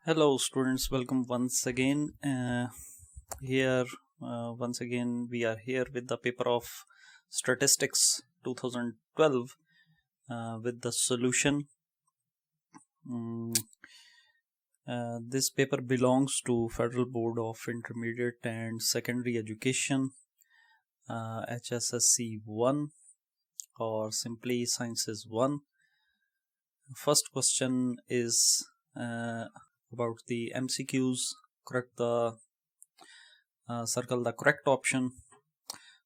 Hello students, welcome once again. Here once again we are here with the paper of Statistics 2012 with the solution. This paper belongs to Federal Board of Intermediate and Secondary Education, HSSC 1 or simply Sciences 1. First question is about the MCQs. Circle the correct option.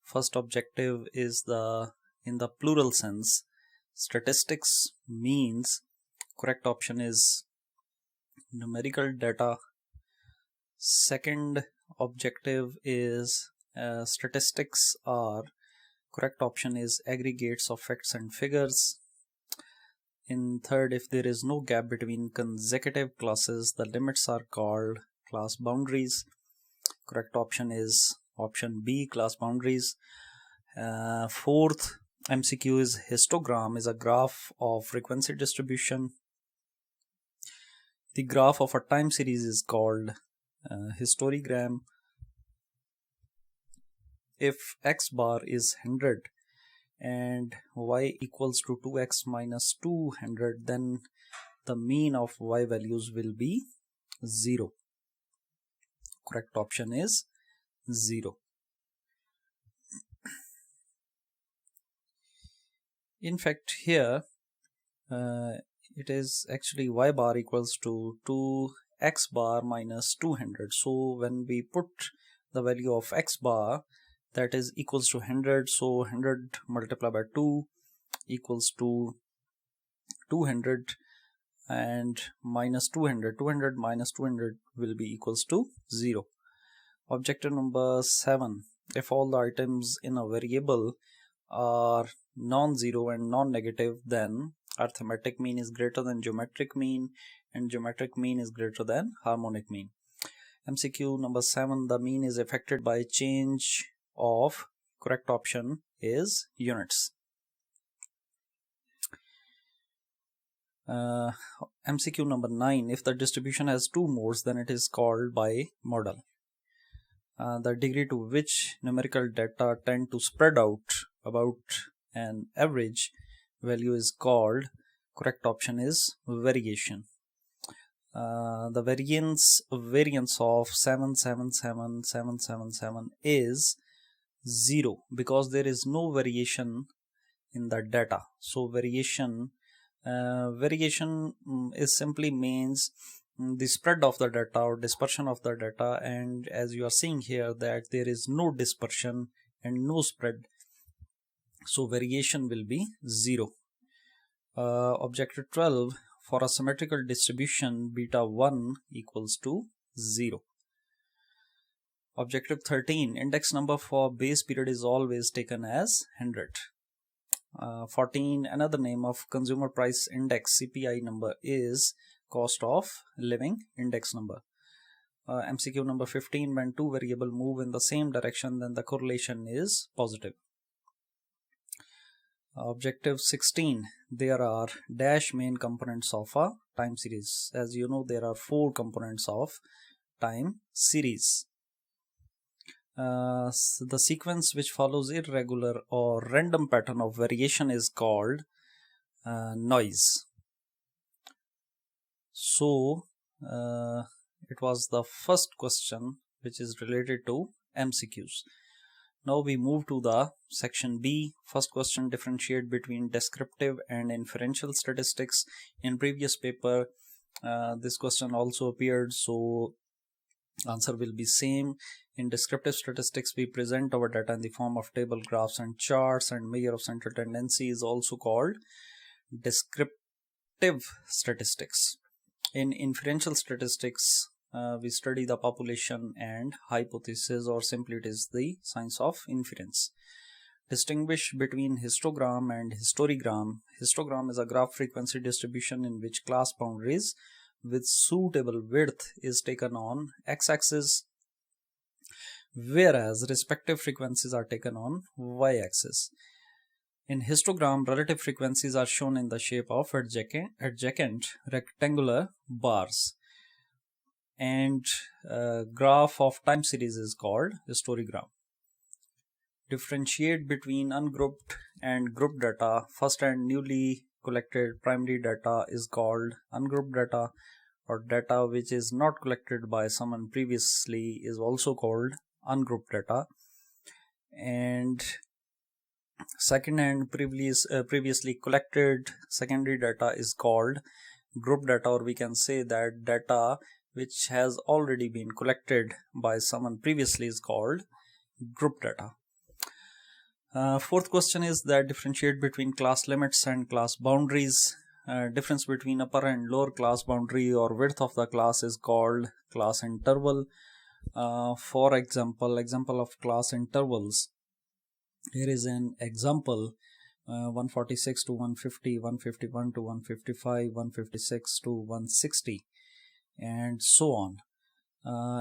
First objective is in the plural sense. Statistics means correct option is numerical data. Second objective is statistics are correct option is aggregates of facts and figures. In third, if there is no gap between consecutive classes, the limits are called class boundaries. Correct option is option B, class boundaries. Fourth MCQ is histogram is a graph of frequency distribution. The graph of a time series is called histogram. If x bar is 100 and y equals to 2x minus 200, then the mean of y values will be 0. Correct option is 0. In fact, here it is actually y bar equals to 2x bar minus 200. So when we put the value of x bar, that is equals to 100, so 100 multiplied by 2 equals to 200, and minus 200 minus 200 will be equals to 0. Objective number 7, if all the items in a variable are non-zero and non-negative, then arithmetic mean is greater than geometric mean and geometric mean is greater than harmonic mean. MCQ number 7, the mean is affected by change of correct option is units. MCQ number 9, if the distribution has two modes, then it is called bimodal. The degree to which numerical data tend to spread out about an average value is called, correct option is variation. The variance of 777 is 0 because there is no variation in the data. So variation is simply means the spread of the data or dispersion of the data, and as you are seeing here that there is no dispersion and no spread, so variation will be 0. Objective 12, for a symmetrical distribution beta 1 equals to 0. Objective 13, index number for base period is always taken as 100. 14, another name of consumer price index CPI number is cost of living index number. MCQ number 15, when two variables move in the same direction, then the correlation is positive. Objective 16, there are dash main components of a time series. As you know, there are 4 components of time series. The sequence which follows irregular or random pattern of variation is called noise. So it was the first question which is related to MCQs. Now we move to the section B. First question, differentiate between descriptive and inferential statistics. In previous paper this question also appeared, so answer will be same. In descriptive statistics, we present our data in the form of table, graphs and charts, and measure of central tendency is also called descriptive statistics. In inferential statistics, we study the population and hypothesis, or simply it is the science of inference. Distinguish between histogram and histogram. Histogram is a graph frequency distribution in which class boundaries with suitable width is taken on x-axis, whereas respective frequencies are taken on y-axis. In histogram, relative frequencies are shown in the shape of adjacent rectangular bars. and graph of time series is called histogram. Differentiate between ungrouped and grouped data. First and newly collected primary data is called ungrouped data, or data which is not collected by someone previously is also called ungrouped data. And second and previously collected secondary data is called group data, or we can say that data which has already been collected by someone previously is called group data. Fourth question is that differentiate between class limits and class boundaries. Difference between upper and lower class boundary or width of the class is called class interval. For example of class intervals, here is an example: 146 to 150, 151 to 155, 156 to 160, and so on.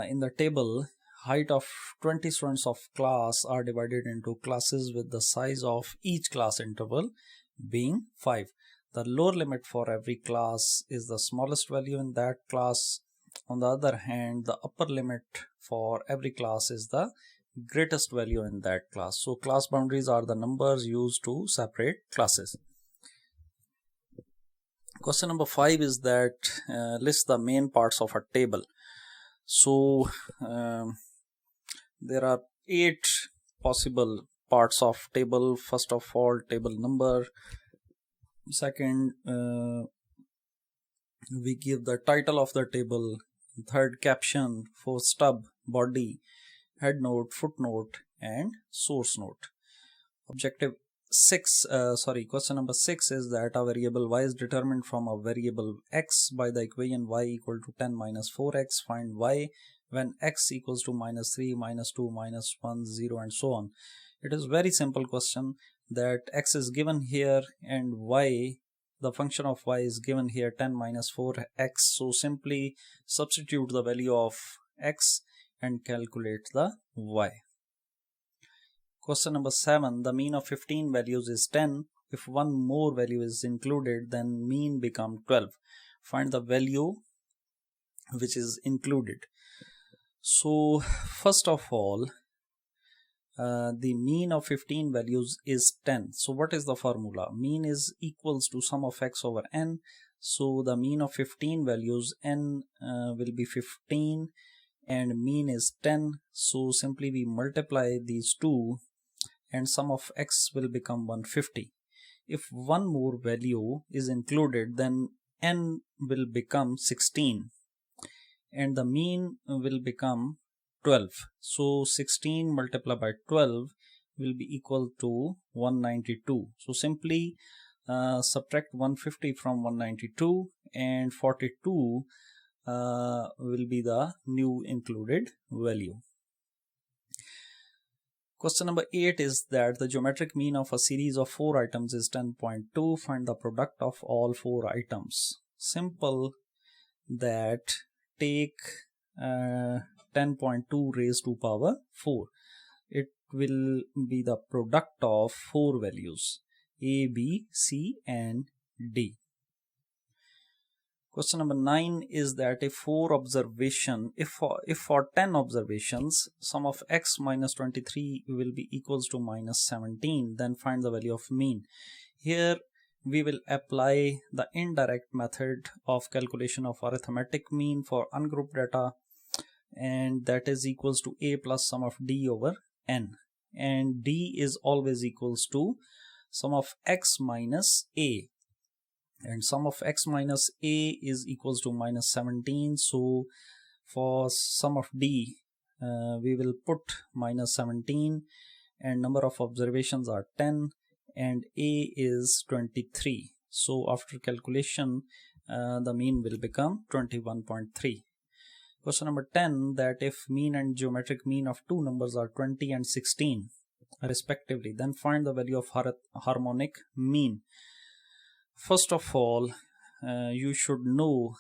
In the table, height of 20 students of class are divided into classes with the size of each class interval being 5. The lower limit for every class is the smallest value in that class. On the other hand, the upper limit for every class is the greatest value in that class. So class boundaries are the numbers used to separate classes. Question number 5 is that list the main parts of a table. So there are 8 possible parts of table. First of all, table number. Second, we give the title of the table. Third, caption. Fourth, stub, body, head note, footnote, and source note. Question number 6 is that a variable y is determined from a variable x by the equation y equal to 10 minus 4x. Find y when x equals to minus 3, minus 2, minus 1, 0, and so on. It is very simple question that x is given here and y, the function of y is given here, 10 minus 4x. So simply substitute the value of x and calculate the y. Question number 7, the mean of 15 values is 10. If one more value is included, then mean become 12. Find the value which is included. So first of all, the mean of 15 values is 10. So what is the formula? Mean is equals to sum of x over n. So the mean of 15 values, n will be 15 and mean is 10. So simply we multiply these two and sum of x will become 150. If one more value is included, then n will become 16 and the mean will become 12. So 16 multiplied by 12 will be equal to 192. So simply subtract 150 from 192 and 42 will be the new included value. Question number 8 is that the geometric mean of a series of 4 items is 10.2. Find the product of all 4 items. Simple that take 10.2 raised to power 4. It will be the product of 4 values A, B, C, and D. Question number 9 is that if for 10 observations, sum of x minus 23 will be equals to minus 17, then find the value of mean. Here we will apply the indirect method of calculation of arithmetic mean for ungrouped data, and that is equals to a plus sum of d over n, and d is always equals to sum of x minus a, and sum of x minus a is equals to minus 17. So for sum of d we will put minus 17 and number of observations are 10 and a is 23. So after calculation the mean will become 21.3. Question number 10, that if mean and geometric mean of two numbers are 20 and 16 respectively, then find the value of harmonic mean. First of all, you should know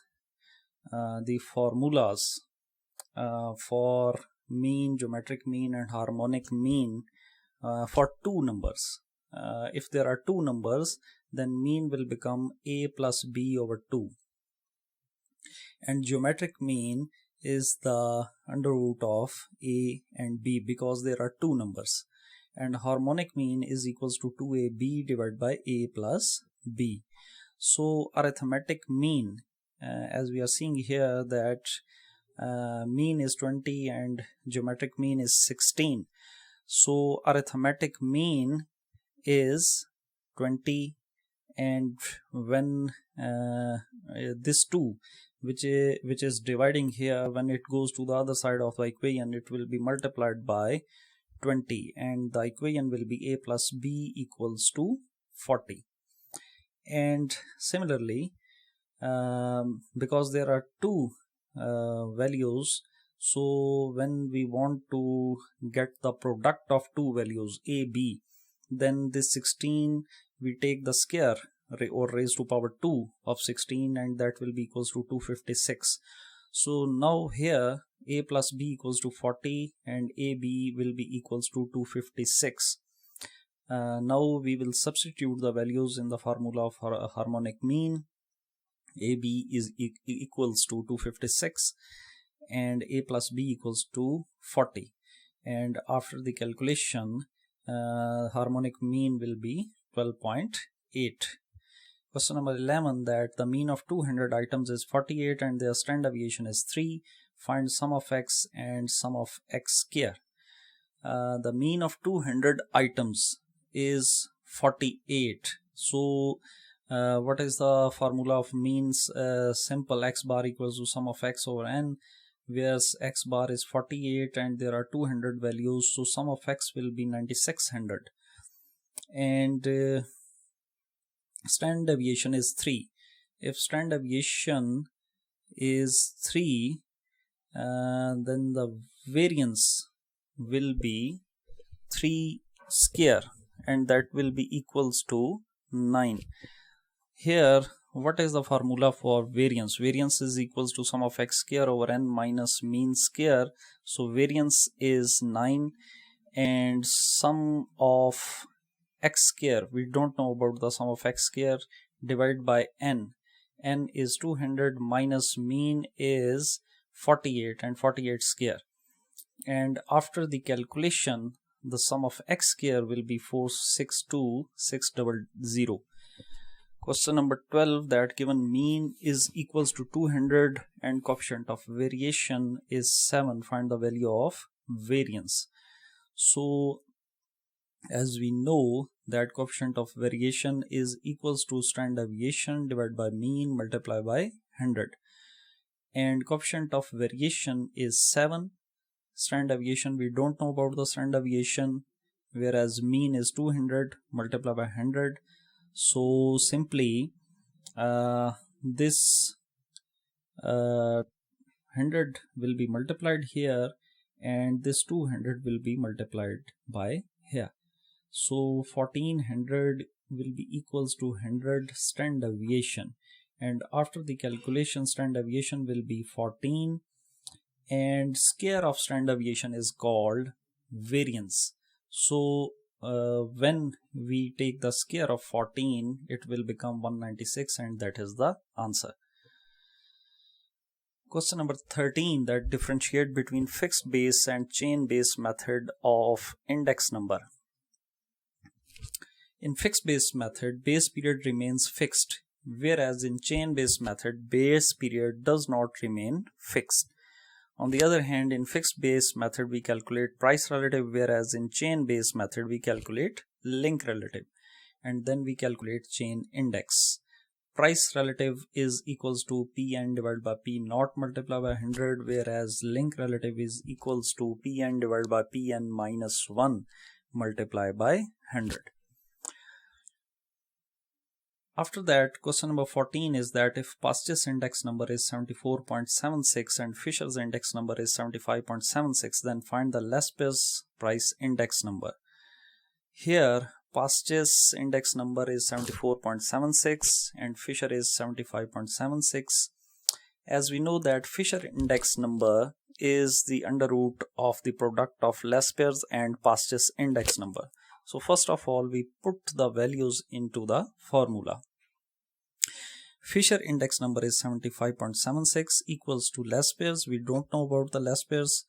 the formulas for mean, geometric mean, and harmonic mean for two numbers. If there are two numbers, then mean will become a plus b over 2. And geometric mean is the under root of A and B because there are two numbers, and harmonic mean is equals to 2AB divided by A plus B. So arithmetic mean, as we are seeing here that mean is 20 and geometric mean is 16. So arithmetic mean is 20, and when this 2 which is dividing here, when it goes to the other side of the equation, it will be multiplied by 20, and the equation will be A plus B equals to 40. And similarly, because there are two values, so when we want to get the product of two values A, B, then this 16 we take the square or raised to power 2 of 16, and that will be equals to 256. So now here A plus B equals to 40 and AB will be equals to 256. Now we will substitute the values in the formula of harmonic mean. AB is equals to 256 and A plus B equals to 40, and after the calculation harmonic mean will be 12.8. Question number 11, that the mean of 200 items is 48 and their standard deviation is 3. Find sum of x and sum of x square. The mean of 200 items is 48. So what is the formula of means? Simple, x bar equals to sum of x over n, whereas x bar is 48 and there are 200 values, so sum of x will be 9600, and standard deviation is 3. If standard deviation is 3, then the variance will be 3 square, and that will be equals to 9. Here, what is the formula for variance? Variance is equals to sum of x square over n minus mean square. So variance is 9, and sum of x square, we don't know about the sum of x square, divided by n. N is 200 minus mean is 48 and 48 square. And after the calculation, the sum of x square will be 462,600. Question number 12, that given mean is equals to 200 and coefficient of variation is 7. Find the value of variance. So as we know that coefficient of variation is equals to standard deviation divided by mean multiplied by 100, and coefficient of variation is 7. Standard deviation, we don't know about the standard deviation, whereas mean is 200 multiplied by 100. So simply this 100 will be multiplied here, and this 200 will be multiplied by here. So 1400 will be equals to 100 standard deviation, and after the calculation standard deviation will be 14, and square of standard deviation is called variance. So when we take the square of 14, it will become 196, and that is the answer. Question number 13, that differentiate between fixed base and chain base method of index number. In fixed base method, base period remains fixed, whereas in chain base method, base period does not remain fixed. On the other hand, in fixed base method we calculate price relative, whereas in chain base method we calculate link relative, and then we calculate chain index. Price relative is equals to Pn divided by P naught multiplied by 100, whereas link relative is equals to Pn divided by Pn minus 1 multiplied by 100. After that, question number 14 is that if Past's index number is 74.76 and Fisher's index number is 75.76, then find the last best price index number. Here, Past's index number is 74.76 and Fisher is 75.76. As we know that Fisher index number is the under root of the product of last pairs and Past's index number. So first of all, we put the values into the formula. Fisher index number is 75.76 equals to less pairs. We don't know about the less pairs,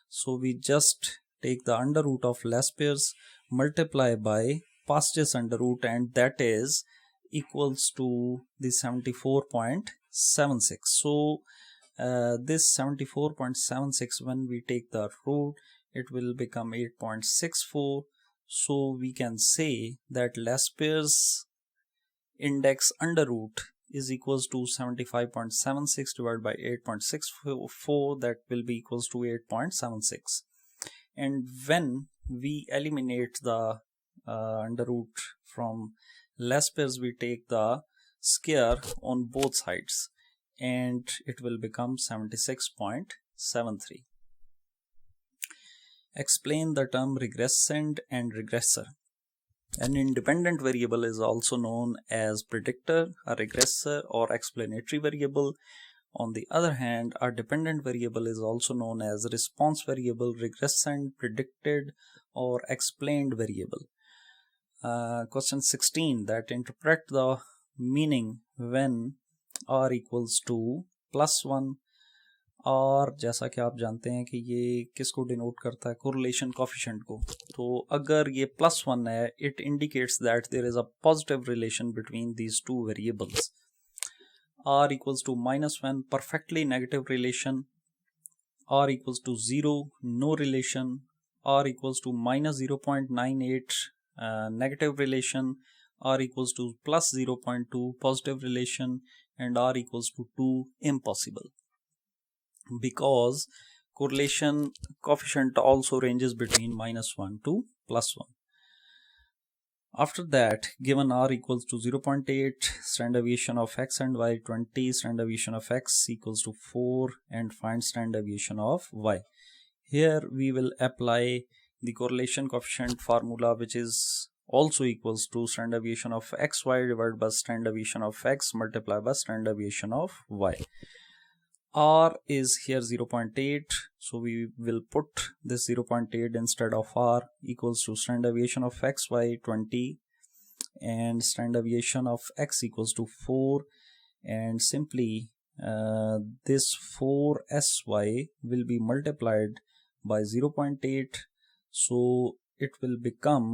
so we just take the under root of less pairs, multiply by fastest under root, and that is equals to the 74.76. So this 74.76, when we take the root, it will become 8.64. So we can say that less pairs index under root is equals to 75.76 divided by 8.64, that will be equals to 8.76. And when we eliminate the under root from less pairs, we take the square on both sides and it will become 76.73. Explain the term regressand and regressor. An independent variable is also known as predictor, a regressor, or explanatory variable. On the other hand, a dependent variable is also known as response variable, regressand, predicted, or explained variable. Question 16, that interpret the meaning when r equals to +1, और जैसा कि आप जानते हैं कि ये किसको denote करता है, कोरिलेशन कोफिशिएंट को. तो अगर ये +1 है, it indicates that there is a positive relation between these two variables. r equals to -1, perfectly negative relation. r equals to 0, no relation. r equals to -0.98, negative relation. r equals to +0.2, positive relation. And r equals to 2, impossible, because correlation coefficient also ranges between -1 to +1. After that, given r equals to 0.8, standard deviation of x and y 20, standard deviation of x equals to 4, and find standard deviation of y. Here we will apply the correlation coefficient formula, which is also equals to standard deviation of xy divided by standard deviation of x multiplied by standard deviation of y. r is here 0.8, so we will put this 0.8 instead of r, equals to standard deviation of xy 20 and standard deviation of x equals to 4, and simply this 4sy will be multiplied by 0.8, so it will become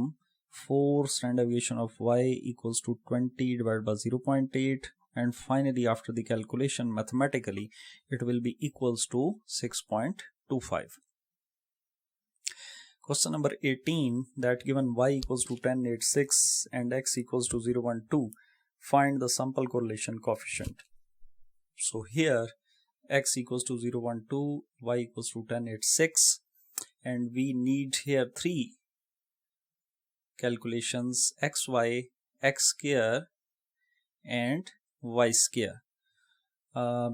4 standard deviation of y equals to 20 divided by 0.8, and finally after the calculation mathematically it will be equals to 6.25. Question number 18, that given y equals to 1086 and x equals to 0.12, find the sample correlation coefficient. So here x equals to 0.12, y equals to 1086, and we need here 3 calculations: xy, x square, and y square,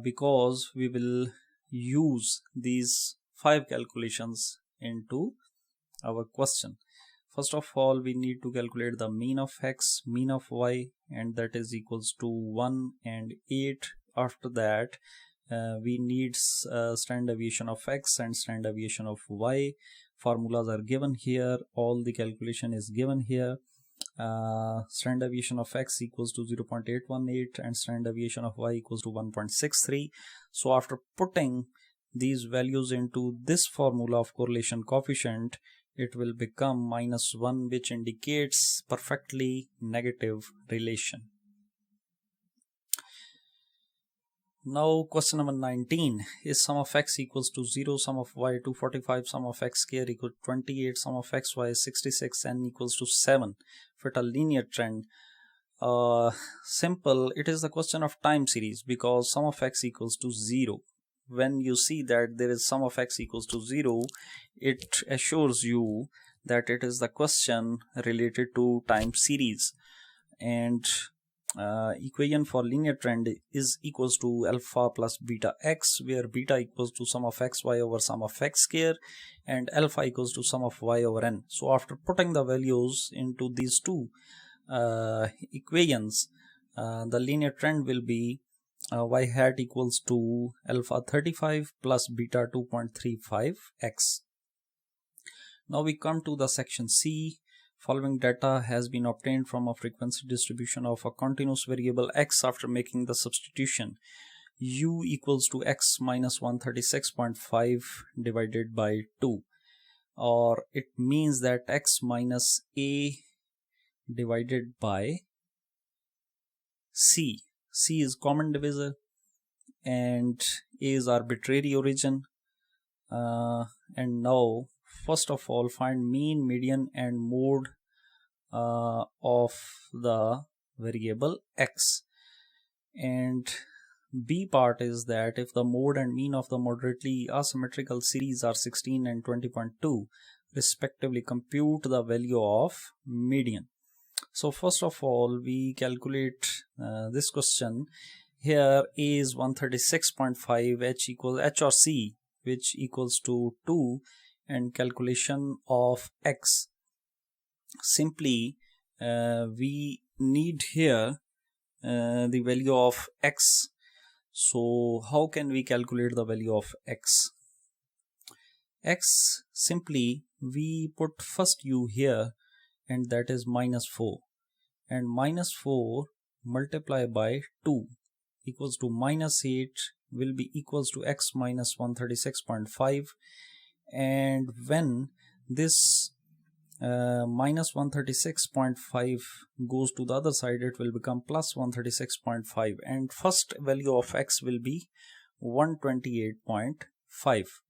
because we will use these 5 calculations into our question. First of all, we need to calculate the mean of x, mean of y, and that is equals to 1 and 8. After that, we need standard deviation of x and standard deviation of y. Formulas are given here, all the calculation is given here. Standard deviation of x equals to 0.818 and standard deviation of y equals to 1.63. So after putting these values into this formula of correlation coefficient, it will become -1, which indicates perfectly negative relation. Now question number 19 is sum of x equals to 0, sum of y 245, sum of x square equal to 28, sum of xy is 66, n equals to 7. Fit a linear trend. Simple, it is the question of time series, because sum of x equals to 0. When you see that there is sum of x equals to 0, it assures you that it is the question related to time series. And equation for linear trend is equals to alpha plus beta x, where beta equals to sum of xy over sum of x square and alpha equals to sum of y over n. So after putting the values into these two equations, the linear trend will be y hat equals to alpha 35 plus beta 2.35 x. Now we come to the section C. Following data has been obtained from a frequency distribution of a continuous variable x after making the substitution u equals to x minus 136.5 divided by 2, or it means that x minus a divided by c. C is common divisor and a is arbitrary origin. And now first of all find mean, median and mode of the variable x. And B part is that if the mode and mean of the moderately asymmetrical series are 16 and 20.2 respectively, compute the value of median. So first of all we calculate this question. Here A is 136.5, H or C, which equals to 2, and calculation of x. Simply we need here the value of x. So how can we calculate the value of x? X, simply we put first u here, and that is minus 4, and minus 4 multiplied by 2 equals to minus 8 will be equals to x minus 136.5. and when this minus 136.5 goes to the other side, it will become plus 136.5, and first value of x will be 128.5.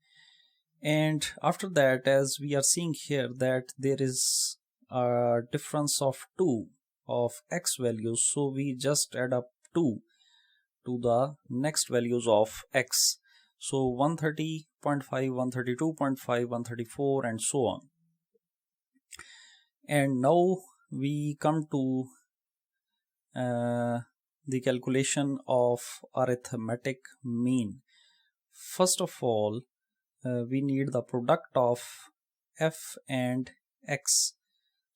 and after that, as we are seeing here that there is a difference of 2 of x values, so we just add up 2 to the next values of x. So 130.5, 132.5, 134 and so on. And now we come to the calculation of arithmetic mean. First of all we need the product of f and x.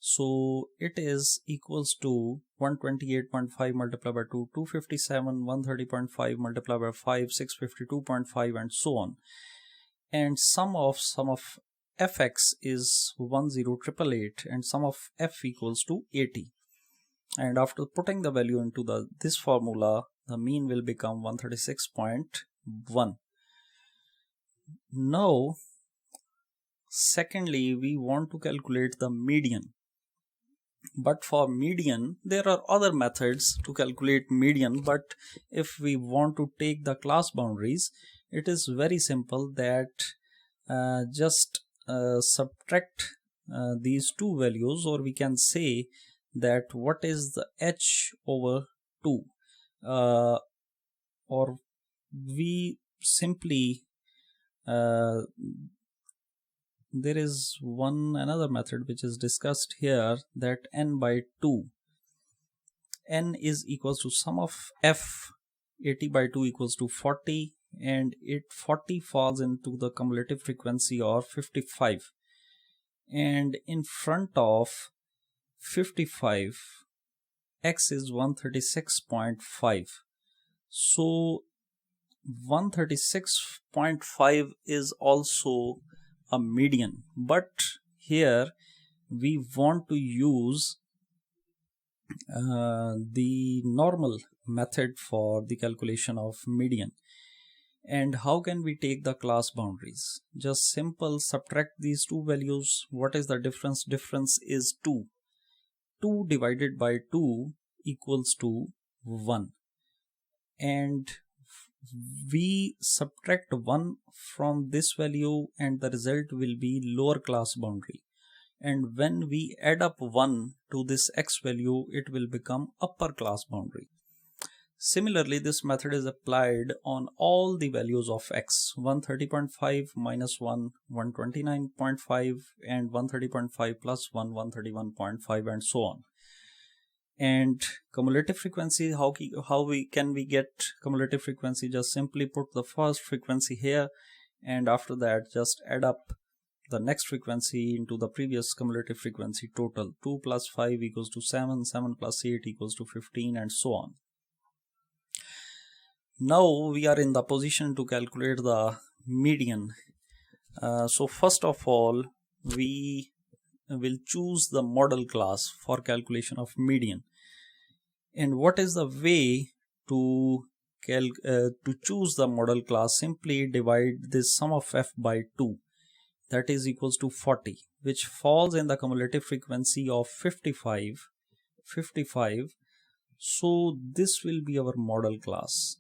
So it is equals to 128.5 multiplied by 2, 257, 130.5 multiplied by 5, 652.5 and so on. And sum of fx is 10888 and sum of f equals to 80. And after putting the value into this formula, the mean will become 136.1. Now secondly we want to calculate the median. But for median there are other methods to calculate median, but if we want to take the class boundaries, it is very simple that just subtract these two values, or we can say that what is the h over 2, or we simply there is another method which is discussed here, that n by 2. N is equals to sum of f. 80 by 2 equals to 40, and 40 falls into the cumulative frequency of 55. And in front of 55, x is 136.5. So 136.5 is also a median, but here we want to use the normal method for the calculation of median. And how can we take the class boundaries? Just simple subtract these two values. What is the difference? Difference is 2. 2 divided by 2 equals to 1, and we subtract 1 from this value and the result will be lower class boundary, and when we add up 1 to this x value, it will become upper class boundary. Similarly, this method is applied on all the values of x: 130.5 minus 1, 129.5, and 130.5 plus 1, 131.5 and so on. And cumulative frequency, how can we get cumulative frequency? Just simply put the first frequency here, and after that just add up the next frequency into the previous cumulative frequency total. 2 plus 5 equals to 7, 7 plus 8 equals to 15 and so on. Now we are in the position to calculate the median. So first of all we will choose the model class for calculation of median. And what is the way to choose the model class? Simply divide this sum of f by 2, that is equals to 40, which falls in the cumulative frequency of 55. So this will be our model class,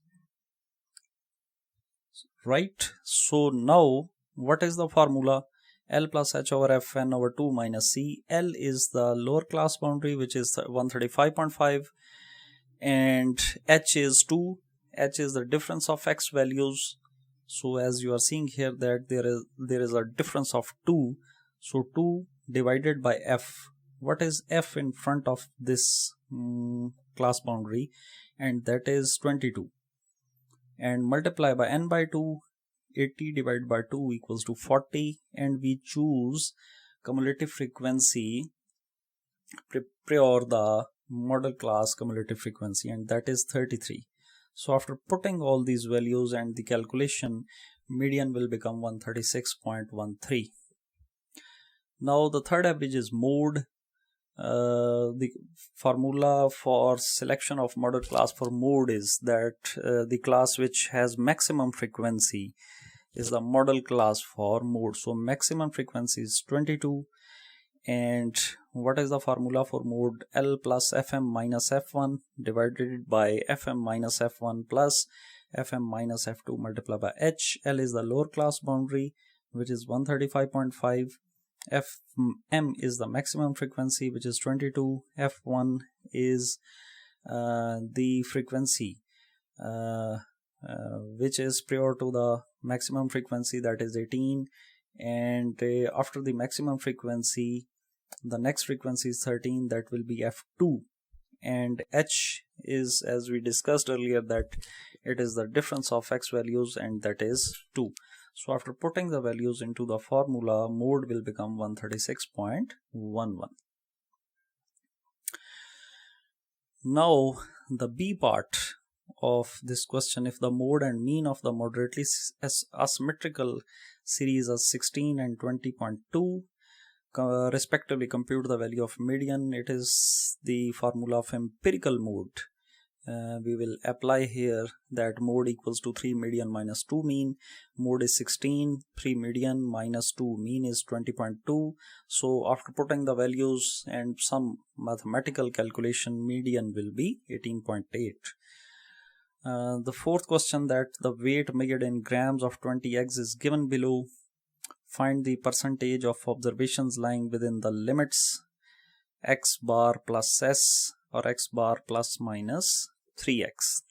right? So now what is the formula? L plus h over f n over 2 minus c. L is the lower class boundary, which is 135.5, and h is 2. H is the difference of x values. So as you are seeing here that there is a difference of 2. So 2 divided by f. What is f in front of this class boundary? And that is 22. And multiply by n by 2. 80 divided by 2 equals to 40, and we choose cumulative frequency prior the model class cumulative frequency, and that is 33. So after putting all these values and the calculation, median will become 136.13. Now the third average is mode. The formula for selection of model class for mode is that the class which has maximum frequency is the model class for mode. So maximum frequency is 22, and what is the formula for mode? L plus fm minus f1 divided by fm minus f1 plus fm minus f2 multiplied by h. L is the lower class boundary, which is 135.5. fm is the maximum frequency, which is 22. f1 is the frequency which is prior to the maximum frequency, that is 18, and after the maximum frequency the next frequency is 13, that will be f2, and h is, as we discussed earlier, that it is the difference of x values, and that is 2. So after putting the values into the formula, mode will become 136.11. Now the B part of this question: if the mode and mean of the moderately asymmetrical series are 16 and 20.2 respectively, compute the value of median. It is the formula of empirical mode. We will apply here that mode equals to 3 median minus 2 mean. Mode is 16, 3 median minus 2 mean is 20.2. So after putting the values and some mathematical calculation, median will be 18.8. The fourth question, that the weight measured in grams of 20 eggs is given below. Find the percentage of observations lying within the limits x bar plus s or x bar plus minus 3x.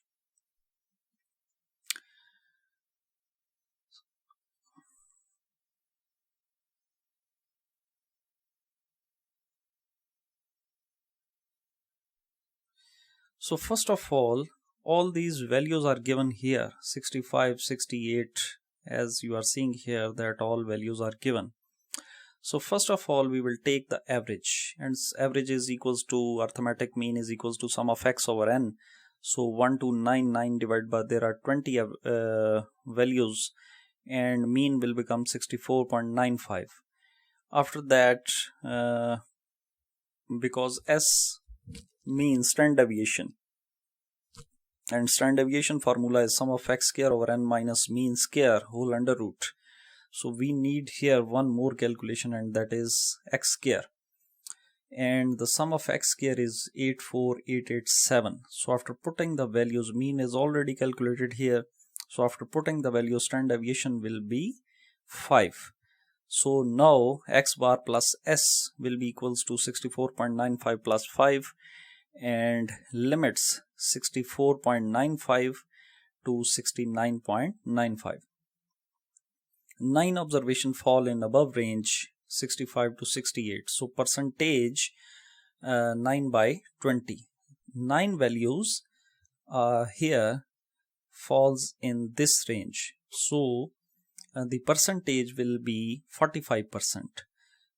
So first of all these values are given here, 65, 68, as you are seeing here that all values are given. So first of all we will take the average, and average is equals to arithmetic mean is equals to sum of x over n. So 1299 divided by, there are 20 values, and mean will become 64.95. After that, because s means standard deviation, and standard deviation formula is sum of x square over n minus mean square whole under root. So we need here one more calculation, and that is x square, and the sum of x square is 84887. So after putting the values, mean is already calculated here. So after putting the value, standard deviation will be 5. So now x bar plus s will be equals to 64.95 plus 5, and limits 64.95 to 69.95. 9 observations fall in above range 65 to 68. So percentage 9 by 20. 9 values here falls in this range. So the percentage will be 45%.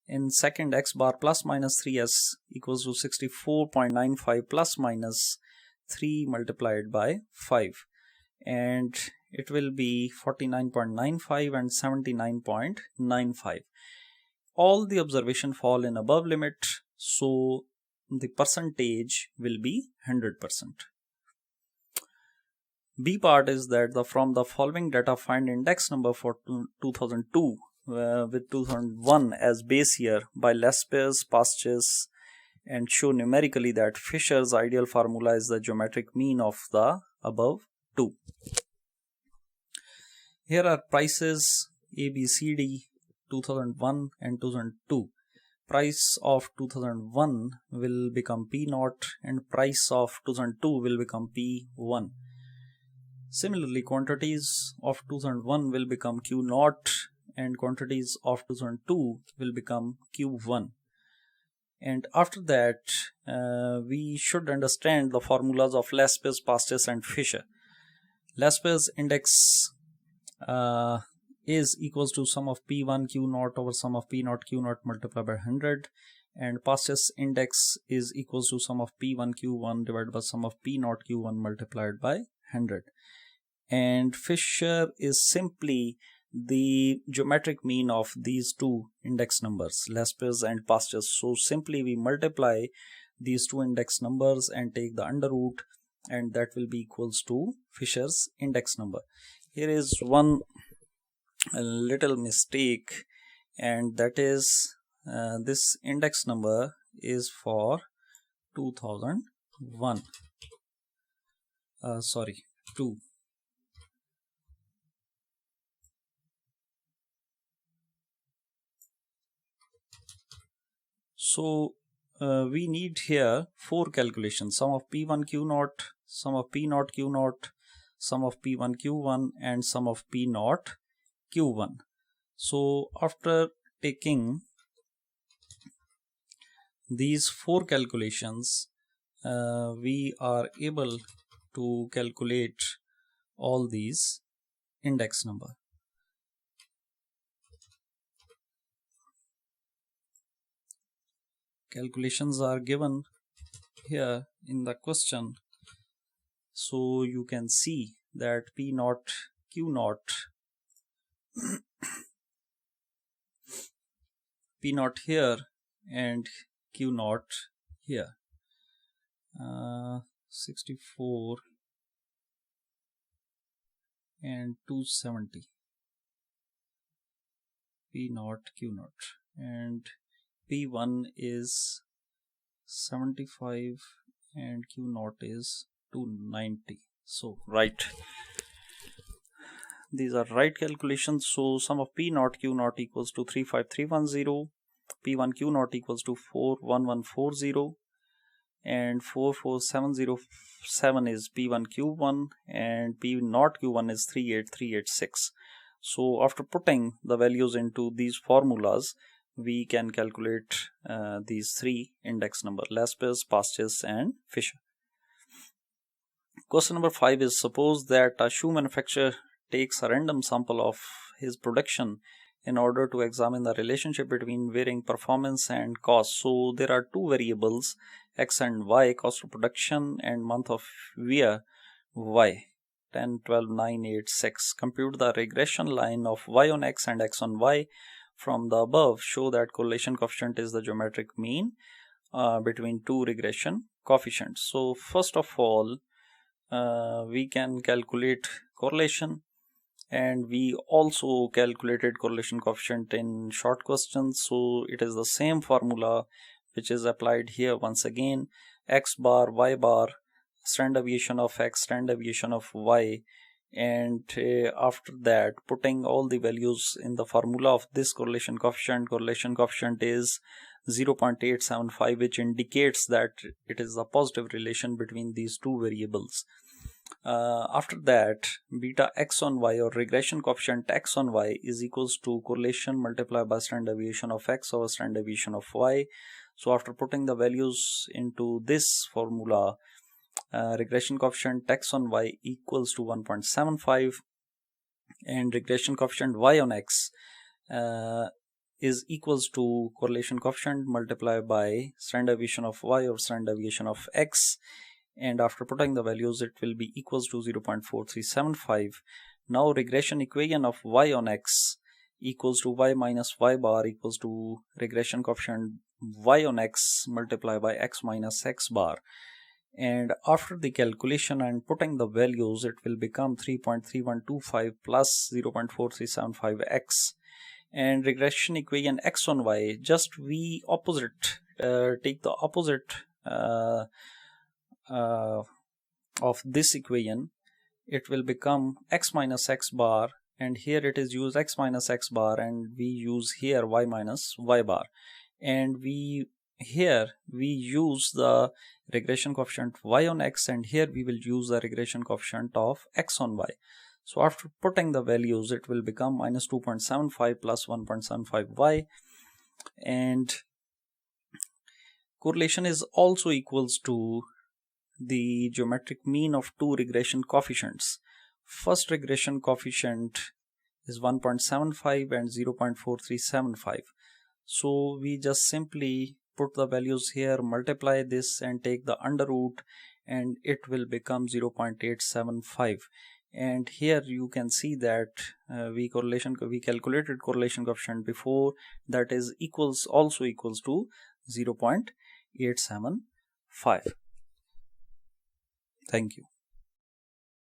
In second, x bar plus minus 3s equals to 64.95 plus minus 3 multiplied by 5, and it will be 49.95 and 79.95. all the observation fall in above limit, so the percentage will be 100%. B part is that from the following data find index number for 2002 with 2001 as base year by Lespers, Pasches, and show numerically that Fisher's ideal formula is the geometric mean of the above two. Here are prices A, B, C, D 2001 and 2002. Price of 2001 will become P0 and price of 2002 will become P1. Similarly, quantities of 2001 will become Q0 and quantities of 2002 will become Q1. And after that, we should understand the formulas of Lespers, Pasches, and Fisher. Lespers index is equals to sum of P1 Q0 over sum of P0 Q0 multiplied by 100, and Pasches index is equals to sum of P1 Q1 divided by sum of P0 Q1 multiplied by 100. And Fisher is simply the geometric mean of these two index numbers, Lespers and Pasches. So simply we multiply these two index numbers and take the under root, and that will be equals to Fisher's index number. Here is one little mistake, and that is this index number is for 2001. 2. So we need here 4 calculations: sum of P1 Q0, sum of P0 Q0, sum of P1 Q1, and sum of P0 Q1. So after taking these 4 calculations, we are able to calculate all these index number. Calculations are given here in the question, so you can see that P0 Q0 P0 here and Q0 here, 64 and 270 P0 Q0, and P1 is 75 and Q0 is 290. So right, these are right calculations. So sum of P0 Q0 equals to 35310, P1 Q0 equals to 41140, and 44707 is P1 Q1, and P0 Q1 is 38386. So after putting the values into these formulas, we can calculate these 3 index number: Lespers, Pasches, and Fisher. Question number 5 is, suppose that a shoe manufacturer takes a random sample of his production in order to examine the relationship between varying performance and cost. So there are 2 variables, X and Y, cost of production and month of year Y, 10, 12, 9, 8, 6. Compute the regression line of Y on X and X on Y from the above. Show that correlation coefficient is the geometric mean between 2 regression coefficients. So first of all, we can calculate correlation, and we also calculated correlation coefficient in short questions. So it is the same formula which is applied here once again: X bar, Y bar, standard deviation of X, standard deviation of Y, and after that putting all the values in the formula of this correlation coefficient is 0.875, which indicates that it is a positive relation between these 2 variables. After that, beta X on Y, or regression coefficient X on Y, is equals to correlation multiplied by standard deviation of X over standard deviation of Y. So after putting the values into this formula, regression coefficient X on Y equals to 1.75, and regression coefficient Y on X is equals to correlation coefficient multiplied by standard deviation of Y or standard deviation of X, and after putting the values it will be equals to 0.4375. Now regression equation of Y on X equals to y minus y bar equals to regression coefficient y on x multiplied by x minus x bar. And after the calculation and putting the values, it will become 3.3125 plus 0.4375x. And regression equation x on y, just we opposite, take the opposite of this equation, it will become x minus x bar, and here it is use x minus x bar, and we use here y minus y bar, and we use the regression coefficient y on x, and here we will use the regression coefficient of x on y. So after putting the values, it will become minus 2.75 plus 1.75y, and correlation is also equals to the geometric mean of two regression coefficients. First regression coefficient is 1.75 and 0.4375. So we just simply put the values here, multiply this and take the under root, and it will become 0.875. And here you can see that we calculated correlation coefficient before, that is also equals to 0.875. Thank you.